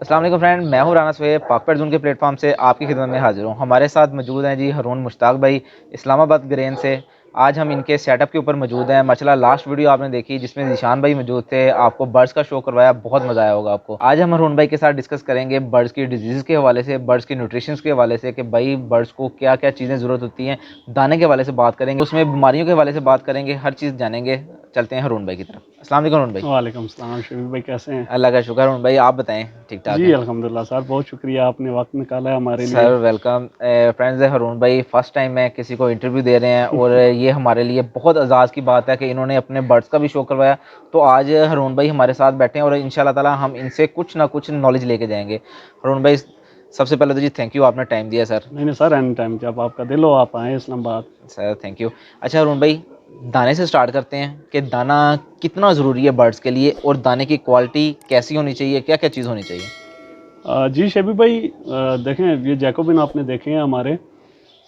अस्सलाम वालेकुम फ्रेंड, मैं हूं राना स्वेब पाकपेट जोन के प्लेटफॉर्म से आपकी खिदमत में हाजिर हूं। हमारे साथ मौजूद हैं जी हरून मुश्ताक भाई इस्लामाबाद ग्रेन से। आज हम इनके सेटअप के ऊपर मौजूद हैं। माशाल्लाह लास्ट वीडियो आपने देखी जिसमें निशान भाई मौजूद थे, आपको बर्ड्स का शो करवाया, बहुत मज़ा आया होगा आपको। आज हम हरून भाई के साथ डिस्कस करेंगे बर्ड्स की डिजीज़ के हवाले से, बर्ड्स की न्यूट्रिशन के हवाले से कि भाई बर्ड्स को क्या क्या चीज़ें ज़रूरत होती हैं, दाने के हवाले से बात करेंगे, उसमें बीमारियों के हवाले से बात करेंगे, हर चीज़ जानेंगे। चलते हैं हरून भाई की तरफ। अस्सलाम वालेकुम हरून भाई। वालेकुम सलाम शबीर भाई, कैसे हैं? अल्लाह का शुक्र। हरून भाई आप बताएं, ठीक ठाक जी हैं? अल्हम्दुलिल्लाह सर, बहुत शुक्रिया आपने वक्त निकाला है हमारे सर लिए। वेलकम। फ्रेंड्स, हरून भाई फर्स्ट टाइम मैं किसी को इंटरव्यू दे रहे हैं और ये हमारे लिए बहुत एजाज़ की बात है कि इन्होंने अपने बर्ड्स का भी शो करवाया। तो आज हरून भाई हमारे साथ बैठे हैं और इंशाल्लाह ताला हम इनसे कुछ ना कुछ नॉलेज लेके जाएंगे। हरून भाई सबसे पहले तो जी थैंक यू, आपने टाइम दिया सर। नहीं नहीं सर, एनी टाइम, जब आपका दिल हो आप आएँ इस्लामाबाद। Sir thank you. अच्छा हरून भाई, दाने से स्टार्ट करते हैं कि दाना कितना ज़रूरी है बर्ड्स के लिए और दाने की क्वालिटी कैसी होनी चाहिए, क्या क्या चीज़ होनी चाहिए? जी शबीर भाई, देखें ये जैकोबिन आपने देखे हैं हमारे,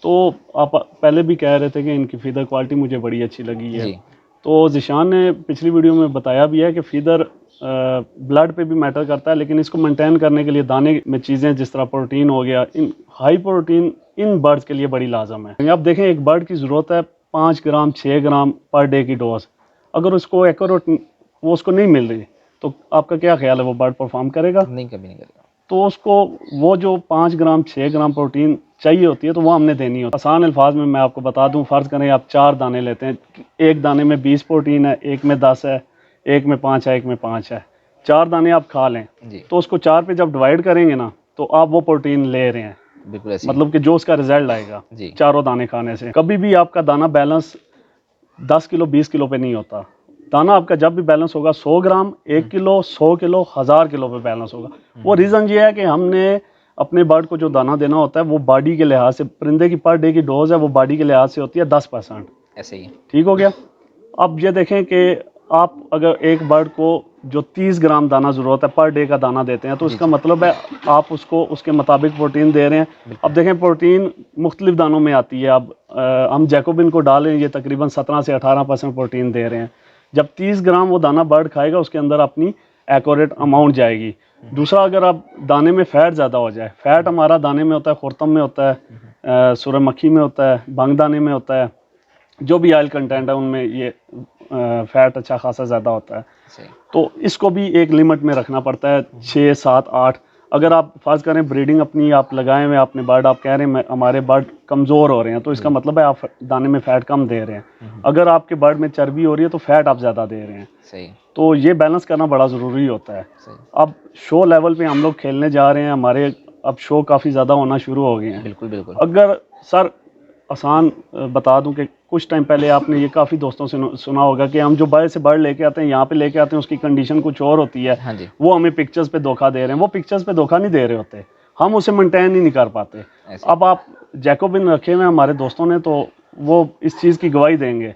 तो आप पहले भी कह रहे थे कि इनकी फ़ीडर क्वालिटी मुझे बड़ी अच्छी लगी है। जी तो ज़िशान ने पिछली वीडियो में बताया भी है कि फ़ीडर ब्लड पे भी मैटर करता है, लेकिन इसको मेंटेन करने के लिए दाने में चीज़ें जिस तरह प्रोटीन हो गया, इन हाई प्रोटीन इन बर्ड्स के लिए बड़ी लाजम है। अब देखें, एक बर्ड की ज़रूरत है 5 ग्राम 6 ग्राम पर डे की डोज। अगर उसको एक्यूरेट वो उसको नहीं मिल रही, तो आपका क्या ख्याल है वो बर्ड परफॉर्म करेगा? नहीं, कभी नहीं करेगा। तो उसको वो जो 5 ग्राम 6 ग्राम प्रोटीन चाहिए होती है, तो वो हमने देनी होती है। आसान अल्फाज में मैं आपको बता दूं, फ़र्ज़ करें आप 4 दाने लेते हैं, एक दाने में 20 प्रोटीन है, एक में 10 है, एक में 5 है, एक में 5 है। 4 दाने आप खा लें, जी तो उसको 4 पे जब डिवाइड करेंगे ना, तो आप वो प्रोटीन ले रहे हैं। बिल्कुल ऐसी। मतलब कि जो उसका रिजल्ट आएगा जी चारों दाने खाने से। कभी भी आपका दाना बैलेंस 10 किलो 20 किलो पे नहीं होता। दाना आपका जब भी बैलेंस होगा 100 ग्राम 1 किलो 100 किलो 1000 किलो पे बैलेंस होगा। वो रीज़न ये है कि हमने अपने बर्ड को जो दाना देना होता है वो बॉडी के लिहाज से, परिंदे की पर डे की डोज है वो बॉडी के लिहाज से होती है 10%। ऐसे ही। ठीक हो गया। अब ये देखें कि आप अगर एक बर्ड को जो 30 ग्राम दाना ज़रूरत है पर डे का दाना देते हैं, तो जी इसका जी मतलब है आप उसको उसके मुताबिक प्रोटीन दे रहे हैं। अब बिल्कुल। देखें, प्रोटीन मुख्तलिफ दानों में आती है। अब हम जैकोबिन को डालें, ये तकरीबन 17 से 18% प्रोटीन दे रहे हैं। जब 30 ग्राम वो दाना बर्ड खाएगा, उसके अंदर अपनी एक्यूरेट अमाउंट जाएगी। दूसरा, अगर आप दाने में फ़ैट ज़्यादा हो जाए, फ़ैट हमारा दाने में होता है, खुरतम में होता है, सूरजमुखी में होता है, भंग दाने में होता है, जो भी ऑयल कंटेंट है उनमें ये फैट अच्छा खासा ज़्यादा होता है। सही। तो इसको भी एक लिमिट में रखना पड़ता है, 6 7 8। अगर आप फ़र्ज़ करें ब्रीडिंग अपनी आप लगाए हुए आपने बर्ड, आप कह रहे हैं हमारे बर्ड कमज़ोर हो रहे हैं, तो इसका जी। मतलब है आप दाने में फ़ैट कम दे रहे हैं। अगर आपके बर्ड में चर्बी हो रही है तो फ़ैट आप ज़्यादा दे रहे हैं। सही। तो ये बैलेंस करना बड़ा ज़रूरी होता है। सही। अब शो लेवल पे हम लोग खेलने जा रहे हैं, हमारे अब शो काफ़ी ज़्यादा होना शुरू हो गए हैं। बिल्कुल बिल्कुल। अगर सर आसान बता दूं कि कुछ टाइम पहले आपने ये काफ़ी दोस्तों से सुना होगा कि हम जो बाहर से बर्ड लेके आते हैं, यहाँ पे लेके आते हैं, उसकी कंडीशन कुछ और होती है। हाँ जी। वो हमें पिक्चर्स पे धोखा दे रहे हैं। वो पिक्चर्स पे धोखा नहीं दे रहे होते, हम उसे मेंटेन ही नहीं कर पाते। ऐसे ही। अब आप जैकोबिन रखे हुए हैं हमारे दोस्तों ने, तो वो इस चीज़ की गवाही देंगे।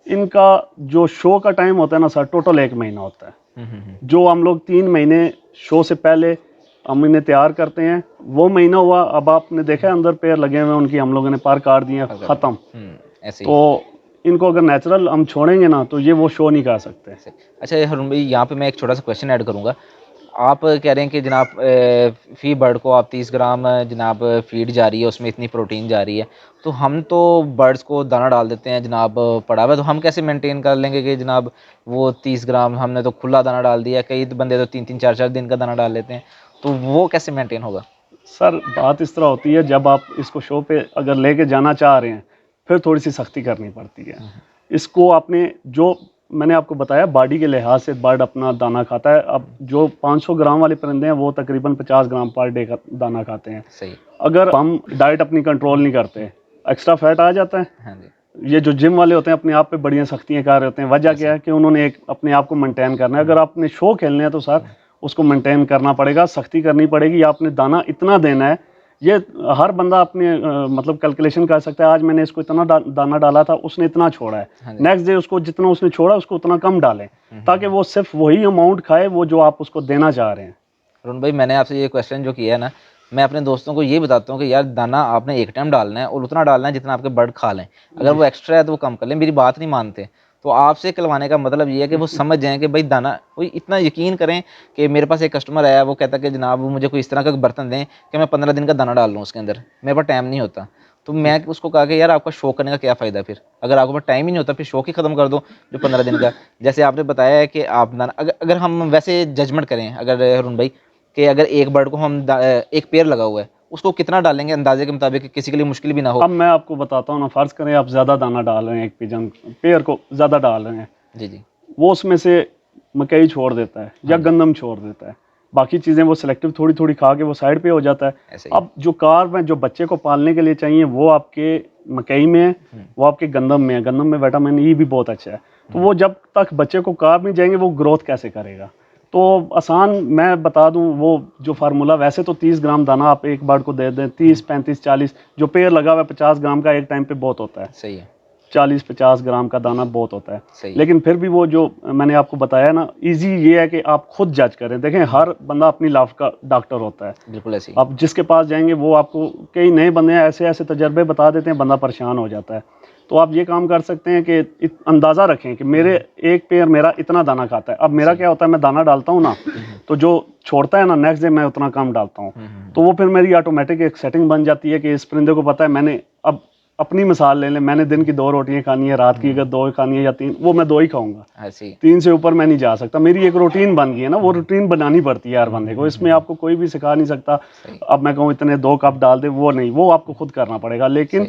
इनका जो शो का टाइम होता है ना सर, टोटल 1 महीना होता है। जो हम लोग 3 महीने शो से पहले हम इन्हें तैयार करते हैं, वो महीना हुआ। अब आपने देखा है अंदर पैर लगे हुए हैं उनकी, हम लोगों ने पर काट दिए हैं, पकड़ ख़त्म। दिया। ऐसे ही। तो इनको अगर नेचुरल हम छोड़ेंगे ना, तो ये वो शो नहीं कर सकते। सही। अच्छा हरून भाई, यहाँ पे मैं एक छोटा सा क्वेश्चन ऐड करूँगा। आप कह रहे हैं कि जनाब फी बर्ड को आप 30 ग्राम जनाब फीड जा रही है, उसमें इतनी प्रोटीन जा रही है। तो हम तो बर्ड्स को दाना डाल देते हैं जनाब पड़ा हुआ, तो हम कैसे मेंटेन कर लेंगे कि जनाब वो 30 ग्राम हमने तो खुला दाना डाल दिया, कई बंदे तो 3 3 4 4 दिन का दाना डाल लेते हैं, तो वो कैसे मेंटेन होगा? सर बात इस तरह होती है, जब आप इसको शो पे अगर लेके जाना चाह रहे हैं, फिर थोड़ी सी सख्ती करनी पड़ती है। इसको आपने जो मैंने आपको बताया, बॉडी के लिहाज से बर्ड अपना दाना खाता है। अब जो 500 ग्राम वाले परिंदे हैं, वो तकरीबन 50 ग्राम पर डे का दाना खाते हैं। सही। अगर हम डाइट अपनी कंट्रोल नहीं करते, एक्स्ट्रा फैट आ जाता है। हाँ जी। ये जो जिम वाले होते हैं अपने आप पे बढ़िया सख्तियाँ कर रहे होते हैं, वजह क्या ऐसे। है कि उन्होंने एक अपने आप को मेंटेन करना है। अगर आपने शो खेलने हैं तो सर उसको मेंटेन करना पड़ेगा, सख्ती करनी पड़ेगी। आपने दाना इतना देना है, ये हर बंदा अपने मतलब कैलकुलेशन कर सकता है। आज मैंने इसको इतना दाना डाला था, उसने इतना छोड़ा है, हाँ जी। नेक्स्ट डे उसको जितना उसने छोड़ा उसको उतना कम डालें, ताकि वो सिर्फ वही अमाउंट खाए वो जो आप उसको देना चाह रहे हैं। अरुण भाई, मैंने आपसे ये क्वेश्चन जो किया है ना, मैं अपने दोस्तों को ये बताता हूँ कि यार दाना आपने एक टाइम डालना है और उतना डालना है जितना आपके बर्ड खा लें। अगर जी वो एक्स्ट्रा है तो वो कम कर लें, मेरी बात नहीं मानते। तो आपसे कहलवाने का मतलब ये है कि वो समझ जाएं कि भाई दाना, कोई इतना यकीन करें कि मेरे पास एक कस्टमर आया, वो कहता है कि जनाब वो मुझे कोई इस तरह का बर्तन दें कि मैं 15 दिन का दाना डाल लूँ उसके अंदर, मेरे पास टाइम नहीं होता। तो मैं उसको कहा कि यार आपका शौक करने का क्या फ़ायदा, फिर अगर आपके पास टाइम ही नहीं होता फिर शौक ही ख़त्म कर दो जो 15 दिन का। जैसे आपने बताया है कि आप दाना, अगर हम वैसे जजमेंट करें अगर हरून भाई, कि अगर एक बर्ड को हम एक पेड़ लगा हुआ है उसको कितना डालेंगे अंदाजे के मुताबिक कि किसी के लिए मुश्किल भी ना हो। अब मैं आपको बताता हूँ ना, फ़र्ज़ करें आप ज़्यादा दाना डाल रहे हैं, एक पिजन पेयर को ज़्यादा डाल रहे हैं, जी जी। वो उसमें से मकई छोड़ देता है या गंदम छोड़ देता है, बाकी चीज़ें वो सिलेक्टिव थोड़ी थोड़ी खा के वो साइड पे हो जाता है। ऐसे ही। अब जो कार्ब है जो बच्चे को पालने के लिए चाहिए वो आपके मकई में है, वो आपके गंदम में है। गंदम में विटामिन ई भी बहुत अच्छा है, तो वो जब तक बच्चे को कार्ब नहीं जाएंगे वो ग्रोथ कैसे करेगा। तो आसान मैं बता दूं, वो जो फार्मूला वैसे तो 30 ग्राम दाना आप एक बार को दे दें, 30 35 40, जो पेड़ लगा हुआ है 50 ग्राम का एक टाइम पे बहुत होता है, सही है। 40-50 ग्राम का दाना बहुत होता है। सही है। लेकिन फिर भी वो जो मैंने आपको बताया ना, इजी ये है कि आप खुद जज करें। देखें हर बंदा अपनी लाइफ का डॉक्टर होता है, बिल्कुल ऐसे ही। आप जिसके पास जाएंगे वो आपको, कई नए बंदे ऐसे ऐसे तजर्बे बता देते हैं, बंदा परेशान हो जाता है। तो आप ये काम कर सकते हैं कि अंदाज़ा रखें कि मेरे एक पेयर मेरा इतना दाना खाता है। अब मेरा क्या होता है, मैं दाना डालता हूँ ना, तो जो छोड़ता है ना नेक्स्ट डे मैं उतना कम डालता हूँ, तो वो फिर मेरी ऑटोमेटिक एक सेटिंग बन जाती है कि इस परिंदे को पता है मैंने, अब अपनी मिसाल ले लें, मैंने दिन की 2 रोटियां खानी है, रात की अगर 2 खानी है या 3, वो मैं 2 ही खाऊंगा, ऐसे ही। 3 से ऊपर मैं नहीं जा सकता। मेरी एक रूटीन बन गई है ना, वो रूटीन बनानी पड़ती है हर बंदे को, इसमें आपको कोई भी सिखा नहीं सकता। अब मैं कहूँ इतने 2 कप डाल दे, वो नहीं, वो आपको खुद करना पड़ेगा। लेकिन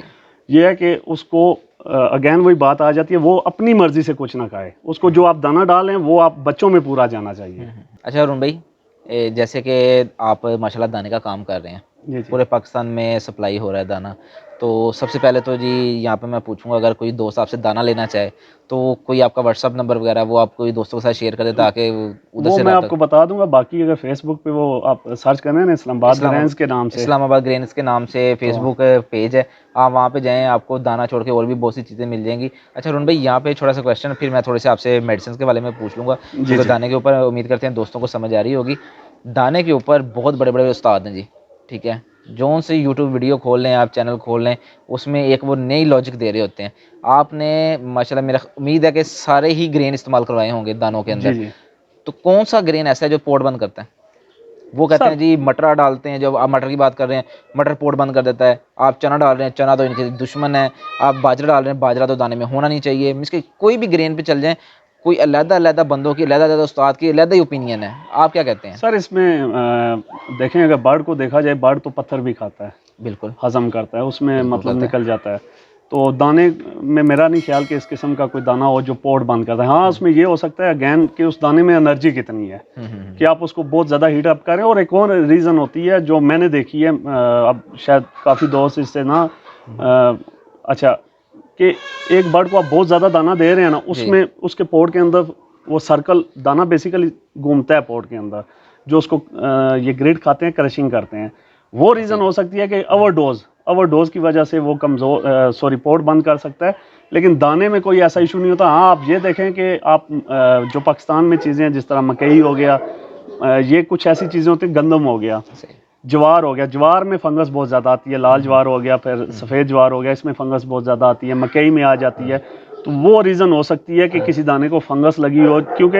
ये है कि उसको अगेन वही बात आ जाती है, वो अपनी मर्जी से कुछ ना खाए, उसको जो आप दाना डालें वो आप बच्चों में पूरा जाना चाहिए। अच्छा अरुण भाई, जैसे कि आप माशाल्लाह दाने का काम कर रहे हैं, जी जी। पूरे पाकिस्तान में सप्लाई हो रहा है दाना, तो सबसे पहले तो जी यहाँ पे मैं पूछूंगा, अगर कोई दोस्त आपसे दाना लेना चाहे तो कोई आपका व्हाट्सअप नंबर वगैरह वो आप कोई दोस्तों के साथ शेयर कर दे ताकि उधर वो से मैं रहा। आपको बता दूंगा, बाकी अगर फेसबुक पे वो आप सर्च करें ना, इस्लामाबाद ग्रेन्स के नाम से, इस्लामाबाद ग्रेन्स के नाम से तो फेसबुक पेज है, आप वहाँ पे जाएं, आपको दाना छोड़ के और भी बहुत सी चीज़ें मिल जाएंगी। अच्छा अरुण भाई, यहाँ पे छोटा सा क्वेश्चन, फिर मैं थोड़े से आपसे मेडिसिन के बारे में पूछ लूँगा, जी क्योंकि जी। दाने के ऊपर उम्मीद करते हैं दोस्तों को समझ आ रही होगी। दाने के ऊपर बहुत बड़े बड़े उस्ताद हैं जी, ठीक है, जोन से यूट्यूब वीडियो खोल लें, आप चैनल खोल लें, उसमें एक वो नई लॉजिक दे रहे होते हैं। आपने माशाल्लाह, मेरा उम्मीद है कि सारे ही ग्रेन इस्तेमाल करवाए होंगे दानों के जी अंदर, जी। तो कौन सा ग्रेन ऐसा है जो पोर्ट बंद करता है? वो कहते सर हैं जी मटर डालते हैं, जब आप मटर की बात कर रहे हैं, मटर पोर्ट बंद कर देता है। आप चना डाल रहे हैं, चना तो इनके दुश्मन है। आप बाजरा डाल रहे हैं, बाजरा तो दाने में होना नहीं चाहिए। मीन्स कि कोई भी ग्रेन पे चल जाएं, कोई अलग-अलग बंदों की, अलग-अलग उस्ताद की अलग ही ओपिनियन है। आप क्या कहते हैं? सर इसमें देखें, अगर बर्ड को देखा जाए, बर्ड तो पत्थर भी खाता है, बिल्कुल, हजम करता है, उसमें बिल्कुल मतलब करता है। निकल जाता है। तो दाने में मेरा नहीं ख्याल कि इस किस्म का कोई दाना हो जो पोर्ट बंद करता है। हाँ, उसमें ये हो सकता है अगैन कि उस दाने में एनर्जी कितनी है, कि आप उसको बहुत ज़्यादा हीट अप करें। और एक और रीज़न होती है जो मैंने देखी है, अब शायद काफ़ी दोस्त इससे ना, अच्छा, कि एक बर्ड को आप बहुत ज़्यादा दाना दे रहे हैं ना, जी। उसमें उसके पोर्ट के अंदर वो सर्कल दाना बेसिकली घूमता है पोर्ट के अंदर, जो उसको ये ग्रिड खाते हैं, क्रशिंग करते हैं। वो रीज़न हो सकती है कि ओवरडोज की वजह से वो कमज़ोर, सॉरी, पोर्ट बंद कर सकता है। लेकिन दाने में कोई ऐसा इशू नहीं होता। हाँ, आप ये देखें कि आप जो पाकिस्तान में चीज़ें हैं, जिस तरह मकई हो गया, ये कुछ ऐसी चीज़ें होती हैं, गंदम हो गया, सही। ज्वार हो गया, ज्वार में फंगस बहुत ज़्यादा आती है, लाल ज्वार हो गया, फिर सफ़ेद ज्वार हो गया, इसमें फंगस बहुत ज़्यादा आती है, मकई में आ जाती है। तो वो रीज़न हो सकती है कि किसी दाने को फंगस लगी हो, क्योंकि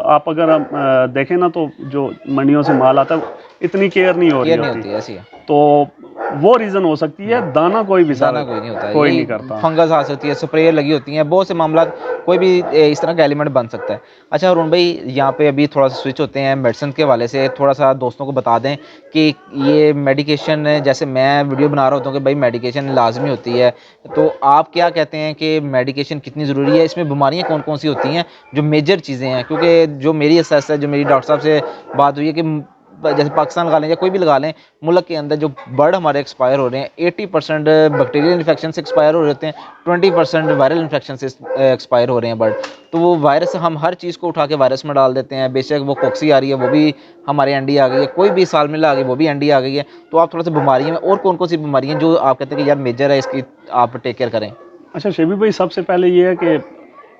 आप अगर देखें ना, तो जो मंडियों से माल आता है इतनी केयर नहीं हो रही केयर नहीं होती, होती, ऐसी है। तो वो रीज़न हो सकती है। दाना कोई भी दाना सर कोई नहीं होता है, कोई यही नहीं करता। फंगस आ सकती है, स्प्रे लगी होती हैं, बहुत से मामला, कोई भी इस तरह का एलिमेंट बन सकता है। अच्छा अरुण भाई, यहाँ पे अभी थोड़ा सा स्विच होते हैं मेडिसिन के हवाले से, थोड़ा सा दोस्तों को बता दें कि ये मेडिकेशन, जैसे मैं वीडियो बना रहा होता हूँ कि भाई मेडिकेशन लाजमी होती है, तो आप क्या कहते हैं कि मेडिकेशन कितनी ज़रूरी है? इसमें बीमारियाँ कौन कौन सी होती हैं जो मेजर चीज़ें हैं? क्योंकि जो मेरी असेस है, जो मेरी डॉक्टर साहब से बात हुई है कि जैसे पाकिस्तान लगा लें या कोई भी लगा लें, मुल्क के अंदर जो बर्ड हमारे एक्सपायर हो रहे हैं, 80% बैक्टीरियल इन्फेक्शन से एक्सपायर हो रहे होते हैं, 20% वायरल इन्फेक्शन से एक्सपायर हो रहे हैं बर्ड। तो वो वायरस, हम हर चीज़ को उठा के वायरस में डाल देते हैं, बेशक वो कॉक्सी आ रही है, वो भी हमारे अंडी आ गई है, कोई भी सालमोनेला आ गई, वो भी अंडी आ गई है। तो आप थोड़ा सा बीमारियों में और कौन कौन सी बीमारियाँ जो आप कहते हैं कि यार मेजर है, इसकी आप टेक केयर करें? अच्छा शेबी भाई, सबसे पहले ये है कि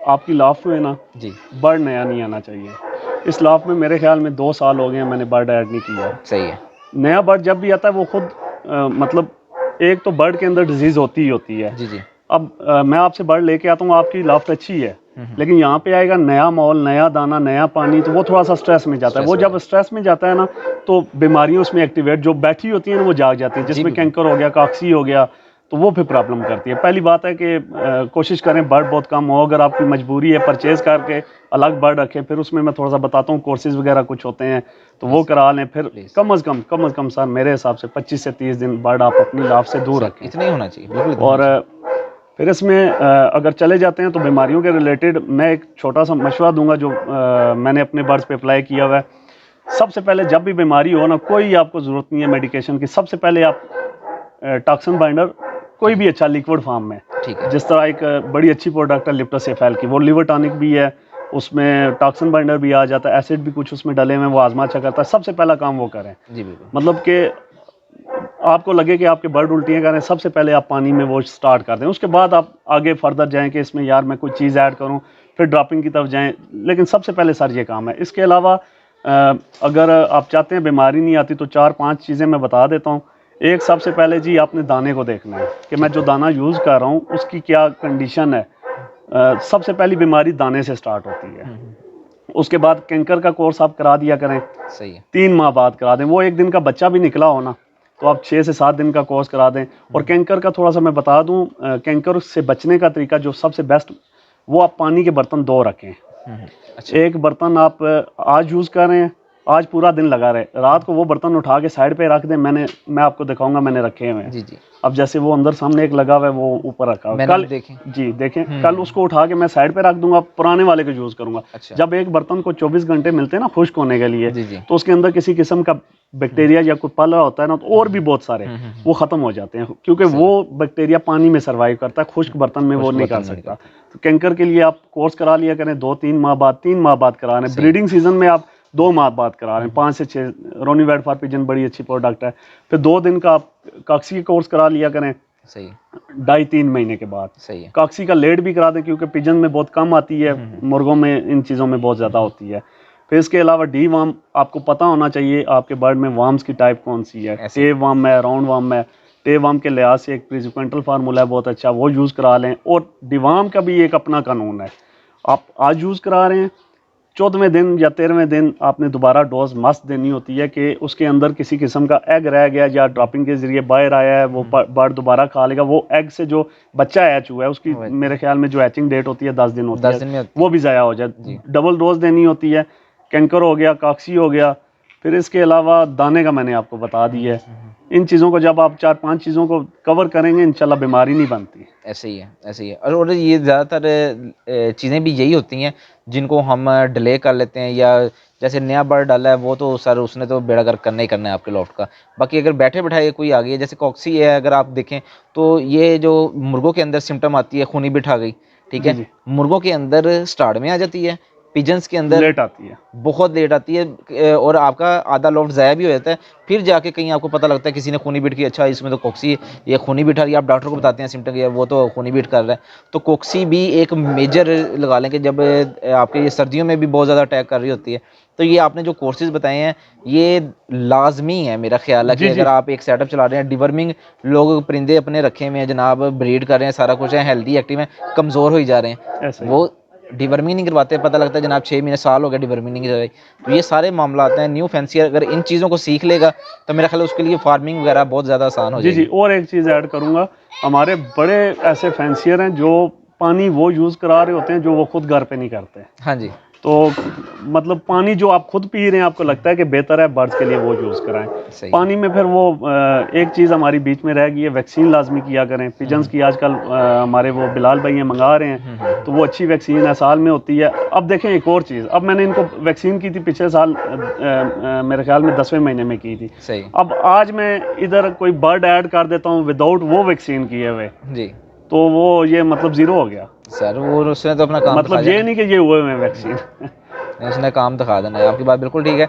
आपकी लाफ में ना जी। बर्ड नया नहीं आना चाहिए। इस लाफ में मेरे ख्याल में 2 साल हो गए हैं मैंने बर्ड ऐड नहीं किया। सही है। नया बर्ड जब भी आता है वो खुद मतलब, एक तो बर्ड के अंदर डिजीज़ होती ही होती है। जी जी। अब मैं आपसे बर्ड लेके आता हूँ, आपकी लाफ्ट अच्छी है, लेकिन यहाँ पे आएगा नया माहौल, नया दाना, नया पानी, तो वो थोड़ा सा स्ट्रेस में जाता है। वो जब स्ट्रेस में जाता है ना, तो बीमारियां उसमें एक्टिवेट जो बैठी होती हैं ना, वो जाग जाती है, जिसमें कैंकर हो गया, कॉक्सी हो गया, तो वो फिर प्रॉब्लम करती है। पहली बात है कि कोशिश करें बर्ड बहुत कम हो। अगर आपकी मजबूरी है परचेज़ करके अलग बर्ड रखें, फिर उसमें मैं थोड़ा सा बताता हूँ, कोर्सेज वगैरह कुछ होते हैं तो वो करा लें। फिर कम अज़ कम सर मेरे हिसाब से 25 से 30 दिन बर्ड आप अपनी लाभ से दूर रखें, इतना ही होना चाहिए बिल्कुल। और फिर इसमें अगर चले जाते हैं तो बीमारियों के रिलेटेड मैं एक छोटा सा मशवरा दूंगा जो मैंने अपने बर्ड्स पे अप्लाई किया हुआ है। सबसे पहले जब भी बीमारी हो ना, कोई आपको ज़रूरत नहीं है मेडिकेशन की, सबसे पहले आप टॉक्सिन बाइंडर कोई भी अच्छा लिक्विड फॉर्म में, ठीक है। जिस तरह एक बड़ी अच्छी प्रोडक्ट है लिप्टोसेफेल की, वो लिवर टॉनिक भी है, उसमें टॉक्सिन बाइंडर भी आ जाता है, एसिड भी कुछ उसमें डले हुए हैं, वो आजमा अच्छा करता है। सबसे पहला काम वो करें जी बिल्कुल। मतलब कि आपको लगे कि आपके बर्ड उल्टियाँ कर रहे हैं, सबसे पहले आप पानी में वो स्टार्ट कर दें। उसके बाद आप आगे फर्दर जाएं कि इसमें यार मैं कोई चीज़ ऐड करूं, फिर ड्रॉपिंग की तरफ जाएं, लेकिन सबसे पहले सर ये काम है। इसके अलावा अगर आप चाहते हैं बीमारी नहीं आती तो 4-5 चीज़ें मैं बता देता हूं। एक, सबसे पहले जी आपने दाने को देखना है कि मैं जो दाना यूज़ कर रहा हूँ उसकी क्या कंडीशन है। सबसे पहली बीमारी दाने से स्टार्ट होती है। उसके बाद कैंकर का कोर्स आप करा दिया करें, सही है। 3 माह बाद करा दें। वो एक दिन का बच्चा भी निकला हो ना, तो आप 6 से 7 दिन का कोर्स करा दें। और कैंकर का थोड़ा सा मैं बता दूं, कैंकर से बचने का तरीका जो सबसे बेस्ट, वो आप पानी के बर्तन 2 रखें। अच्छा। एक बर्तन आप आज यूज़ कर रहे हैं, आज पूरा दिन लगा रहे, रात को वो बर्तन उठा के साइड पे रख दें। मैं आपको दिखाऊंगा, मैंने रखे हुए हैं। जी जी। अब जैसे वो अंदर सामने एक लगा हुआ है, वो ऊपर रखा हुआ है। कल देखें। जी देखें, कल उसको उठा के मैं साइड पे रख दूंगा, पुराने वाले को यूज़ करूंगा। अच्छा। जब एक बर्तन को 24 घंटे मिलते हैं ना खुश्क होने के लिए, जी जी। तो उसके अंदर किसी किस्म का बैक्टीरिया या कोई पल रहा होता है ना, तो और भी बहुत सारे वो ख़त्म हो जाते हैं, क्योंकि वो बैक्टीरिया पानी में सर्वाइव करता है, खुश्क बर्तन में वो नहीं कर सकता। तो कैंकर के लिए आप कोर्स करा लिया करें 2-3 माह बाद, 3 माह बाद करा रहे हैं। ब्रीडिंग सीजन में आप 2 माह बाद करा रहे हैं, 5 से 6। रोनीवेट फॉर पिजन बड़ी अच्छी प्रोडक्ट है। फिर 2 दिन का आप कॉक्सी का कोर्स करा लिया करें, सही। 2.5-3 महीने के बाद। सही है। कॉक्सी का लेट भी करा दें, क्योंकि पिजन में बहुत कम आती है, मुर्गों में इन चीज़ों में बहुत ज़्यादा होती है। फिर इसके अलावा डी वार्म आपको पता होना चाहिए आपके बर्ड में वार्म्स की टाइप कौन सी है। टेप वार्म है, राउंड वार्म है। टेप वार्म के लिहाज से एक प्रिजिक्वेंटल फार्मूला है बहुत अच्छा, वो यूज़ करा लें। और डिवार्म का भी एक अपना कानून है। आप आज यूज़ करा रहे हैं, 14वें दिन या 13वें दिन आपने दोबारा डोज मस्त देनी होती है कि उसके अंदर किसी किस्म का एग रह गया या ड्रॉपिंग के जरिए बाहर आया है, वो बर्ड दोबारा खा लेगा। वो एग से जो बच्चा हैच हुआ है उसकी मेरे ख्याल में जो हैचिंग डेट होती है 10 दिन होती है, वो भी ज़ाया हो जाए। डबल डोज देनी होती है। कैंकर हो गया, कॉक्सी हो गया। फिर इसके अलावा दाने का मैंने आपको बता दिया है। इन चीज़ों को जब आप 4-5 चीज़ों को कवर करेंगे, इंशाल्लाह बीमारी नहीं बनती। ऐसे ही है, ऐसे ही है। और ये ज़्यादातर चीज़ें भी यही होती हैं जिनको हम डिले कर लेते हैं, या जैसे नया बर्ड डाला है वो तो सर उसने तो बेड़ा गर्क करना ही करना है आपके लॉफ्ट का। बाकी अगर बैठे बैठाए कोई आ गई है, जैसे कॉक्सी है, अगर आप देखें तो ये जो मुर्गों के अंदर सिम्टम आती है, खूनी बिठ आ गई, ठीक है, मुर्गों के अंदर स्टार्ट में आ जाती है, पिजन्स के अंदर लेट आती है, बहुत लेट आती है, और आपका आधा लॉफ्ट ज़ाया भी हो जाता है। फिर जाके कहीं आपको पता लगता है किसी ने खूनी बीट की, अच्छा इसमें तो कोक्सी है, ये खूनी बीट आ रही है। आप डॉक्टर को बताते हैं सिम्टम, वो तो खूनी बीट कर रहा है। तो कोक्सी भी एक मेजर लगा लें कि जब आपके ये सर्दियों में भी बहुत ज़्यादा अटैक कर रही होती है। तो ये आपने जो कोर्सेज बताए हैं ये लाजमी है, मेरा ख्याल है कि अगर आप एक सेटअप चला रहे हैं, डिवर्मिंग लोग परिंदे अपने रखे हुए हैं जनाब, ब्रीड कर रहे हैं, सारा कुछ है, हेल्दी एक्टिव हैं, कमज़ोर हो जा रहे हैं, वो डिवर्मिंग नहीं करवाते, पता लगता है जनाब 6 महीने साल हो गए डिवर्मिंग नहीं करवाई। तो ये सारे मामला आते हैं। न्यू फैंसियर अगर इन चीज़ों को सीख लेगा तो मेरा ख्याल उसके लिए फार्मिंग वगैरह बहुत ज़्यादा आसान हो जाएगी। जी। और एक चीज़ ऐड करूँगा, हमारे बड़े ऐसे फैंसियर हैं जो पानी वो यूज़ करा रहे होते हैं जो वो खुद घर पे नहीं करते। हाँ जी। तो मतलब पानी जो आप खुद पी रहे हैं, आपको लगता है कि बेहतर है बर्ड्स के लिए वो यूज़ कराएं पानी में। फिर वो एक चीज़ हमारी बीच में रह गई है, वैक्सीन लाजमी किया करें। पिजन्स की आजकल हमारे वो बिलाल भाई हैं मंगा रहे हैं, तो वो अच्छी वैक्सीन है, साल में होती है। अब देखें एक और चीज़, अब मैंने इनको वैक्सीन की थी पिछले साल, मेरे ख्याल में 10वें महीने में की थी। सही। अब आज मैं इधर कोई बर्ड ऐड कर देता हूँ विदाउट वो वैक्सीन किए हुए जी, तो वो ये मतलब ज़ीरो हो गया सर। वो उसने तो अपना काम मतलब ये नहीं कि ये हुए में वैक्सीन उसने काम दिखा देना है। आपकी बात बिल्कुल ठीक है।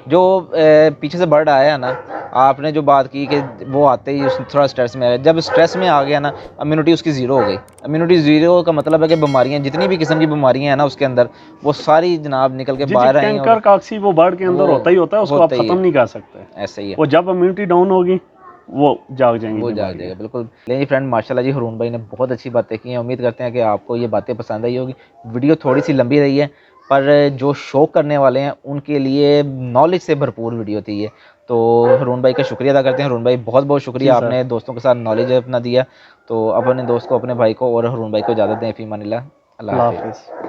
जो पीछे से बर्ड आया है ना, आपने जो बात की कि वो आते ही थोड़ा स्ट्रेस में आया, जब स्ट्रेस में आ गया ना, इम्यूनिटी उसकी ज़ीरो हो गई। इम्यूनिटी ज़ीरो का मतलब है कि बीमारियां, जितनी भी किस्म की बीमारियां हैं ना उसके अंदर, वो सारी जनाब निकल के बाहर आई। कैंकर कॉक्सी वो बर्ड के अंदर होता ही होता है, उसको आप ख़त्म नहीं कर सकते। ऐसा ही है। वो जब इम्यूनिटी डाउन होगी वो जाग जाएंगे वो जब जाग आएंगे। जाएगा बिल्कुल। लेकिन फ्रेंड माशाल्लाह जी हरून भाई ने बहुत अच्छी बातें की हैं। उम्मीद करते हैं कि आपको ये बातें पसंद आई होगी। वीडियो थोड़ी सी लंबी रही है पर जो शौक करने वाले हैं उनके लिए नॉलेज से भरपूर वीडियो थी ये। तो हरून भाई का शुक्रिया अदा करते हैं। हरून भाई बहुत बहुत जी शुक्रिया, सर। आपने दोस्तों के साथ नॉलेज अपना दिया। तो अब अपने दोस्त को, अपने भाई को और हरून भाई को इजाज़त दें। फ़ी अमानिल्लाह। अल्लाह अल्लाह हाफ़िज़। हाफिज़।